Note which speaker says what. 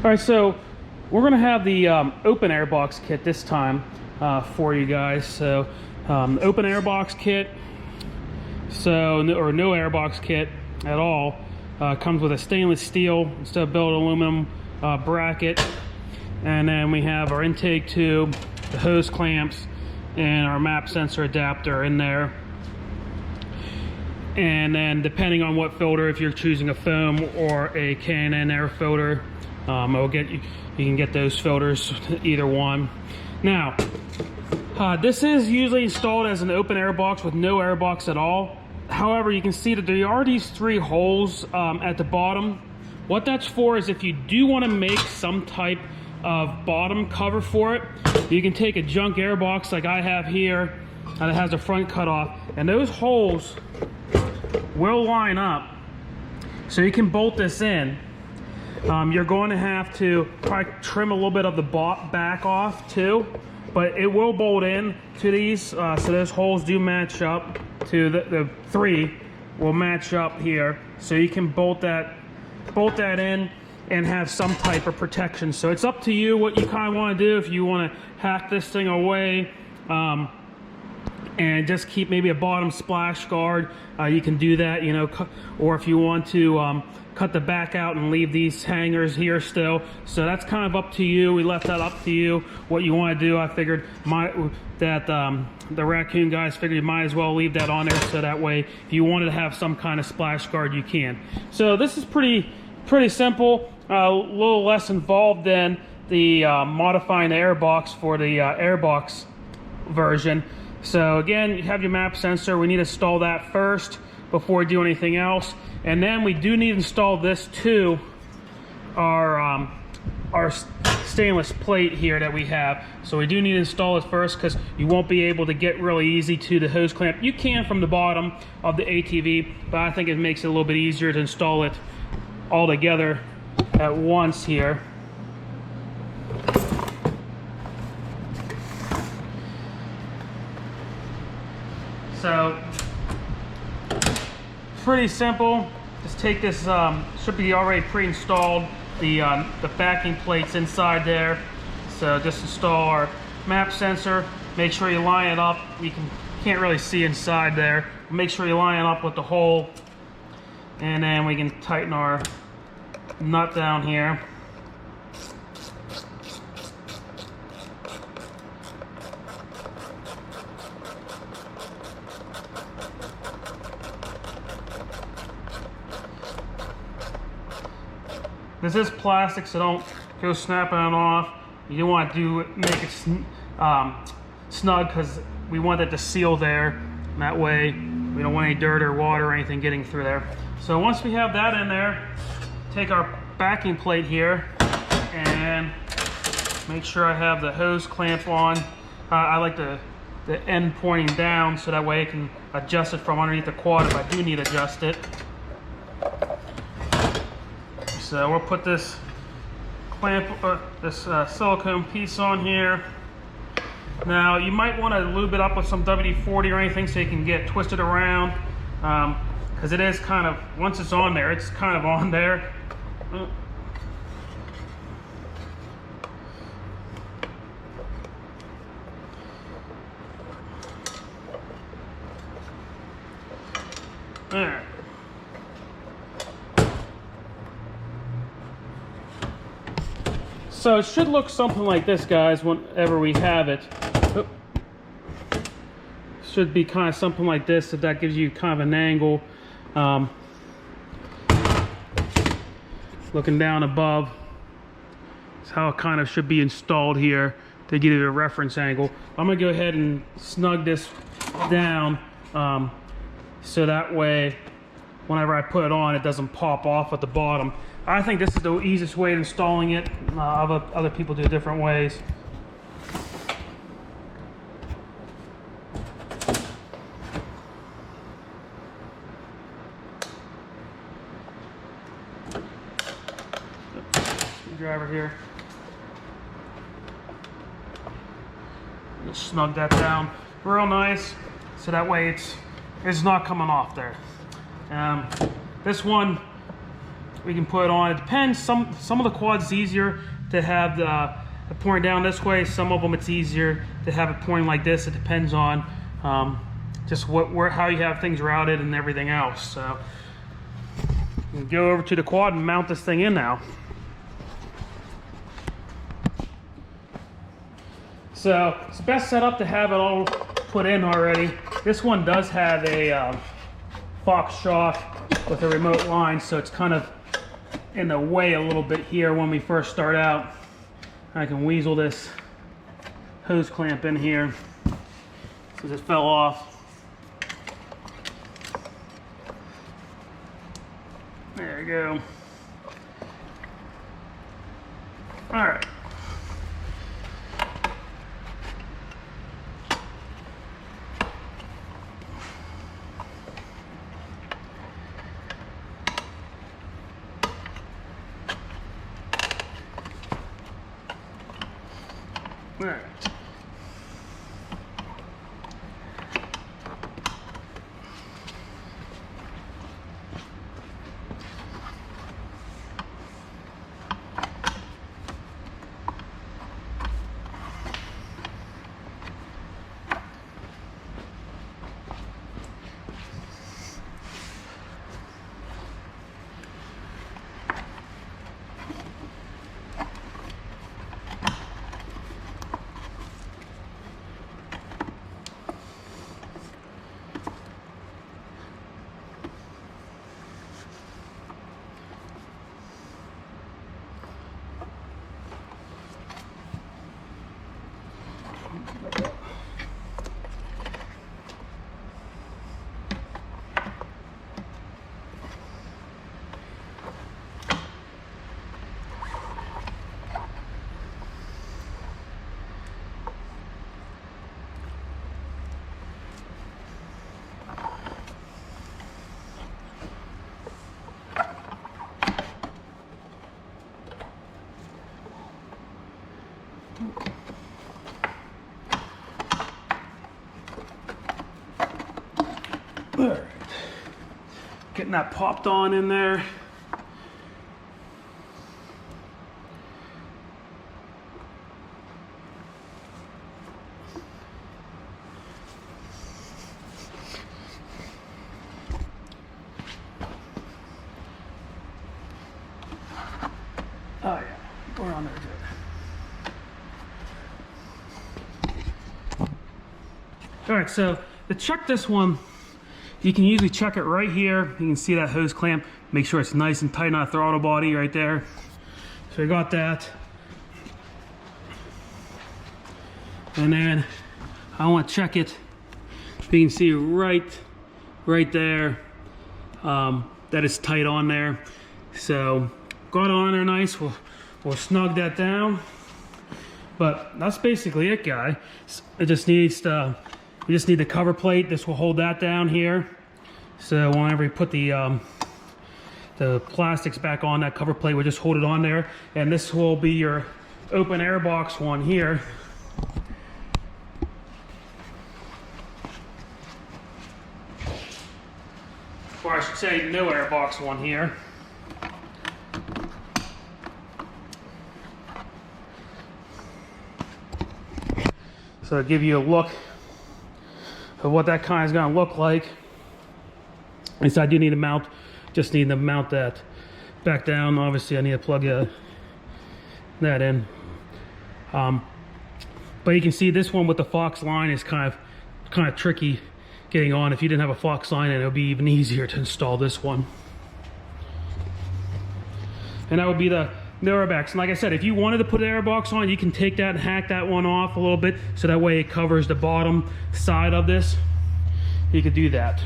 Speaker 1: All right, so we're gonna have the open airbox kit this time for you guys. So open airbox kit, or no airbox kit at all, comes with a stainless steel instead of billet aluminum bracket, and then we have our intake tube, the hose clamps, and our map sensor adapter in there. And then depending on what filter, if you're choosing a foam or a K&N air filter, you can get those filters, either one. Now, this is usually installed as an open air box with no air box at all. However, you can see that there are these 3 holes at the bottom. What that's for is if you do want to make some type of bottom cover for it, you can take a junk air box like I have here that has a front cut off, and those holes will line up so you can bolt this in. You're going to have to probably trim a little bit of the back off too, but it will bolt in to these, so those holes do match up to the 3 will match up here, so you can bolt that in and have some type of protection. So it's up to you what you kind of want to do. If you want to hack this thing away and just keep maybe a bottom splash guard, you can do that, you know, or if you want to cut the back out and leave these hangers here still. So that's kind of up to you. We left that up to you what you want to do. I figured the raccoon guys figured you might as well leave that on there, so that way if you wanted to have some kind of splash guard, you can. So this is pretty simple, a little less involved than the modifying the airbox for the airbox version. So again, you have your map sensor. We need to install that first before we do anything else. And then we do need to install this to our stainless plate here that we have. So we do need to install it first, because you won't be able to get really easy to the hose clamp. You can from the bottom of the ATV, but I think it makes it a little bit easier to install it all together at once here. So pretty simple. Just take this, should be already pre-installed, the backing plates inside there. So just install our map sensor. Make sure you line it up. You can't really see inside there. Make sure you line it up with the hole, and then we can tighten our nut down here. This is plastic, so don't go snapping it off. You don't want to make it snug, because we want it to seal there. And that way, we don't want any dirt or water or anything getting through there. So once we have that in there, take our backing plate here and make sure I have the hose clamp on. I like the end pointing down, so that way I can adjust it from underneath the quad if I do need to adjust it. So we'll put this clamp, silicone piece on here. Now you might want to lube it up with some WD-40 or anything so you can get twisted around, because it is kind of, once it's on there, it's kind of on there. There. So it should look something like this, guys, whenever we have it. Oh. Should be kind of something like this, if that gives you kind of an angle. Looking down above, that's how it kind of should be installed here to give you a reference angle. I'm gonna go ahead and snug this down, so that way whenever I put it on, it doesn't pop off at the bottom. I think this is the easiest way of installing it. Other people do different ways. Screwdriver here. Just snug that down real nice, so that way it's not coming off there. This one we can put on. It depends. Some of the quads is easier to have the pointing down this way. Some of them it's easier to have it pointing like this. It depends on just how you have things routed and everything else. So we can go over to the quad and mount this thing in now. So it's the best setup to have it all put in already. This one does have a Fox shock with a remote line, so it's kind of in the way a little bit here when we first start out. I can weasel this hose clamp in here since it fell off. There you go. All right. All right. All right. Getting that popped on in there. Oh yeah, we're on there good. All right, so to check this one, you can usually check it right here. You can see that hose clamp. Make sure it's nice and tight on that throttle body right there. So we got that. And then I want to check it. You can see right there that it's tight on there. So got it on there nice. We'll snug that down. But that's basically it, guys. It just needs to. We just need the cover plate. This will hold that down here. So whenever we put the plastics back on that cover plate, we'll just hold it on there. And this will be your open air box one here. Or I should say no air box one here. So I'll give you a look of what that kind is going to look like. And so I do need to mount, just need to mount that back down. Obviously I need to plug that in. But you can see this one with the Fox line is kind of tricky getting on. If you didn't have a Fox line, and it would be even easier to install this one. And that would be the airbox. And like I said, if you wanted to put an airbox on, you can take that and hack that one off a little bit, so that way it covers the bottom side of this. You could do that.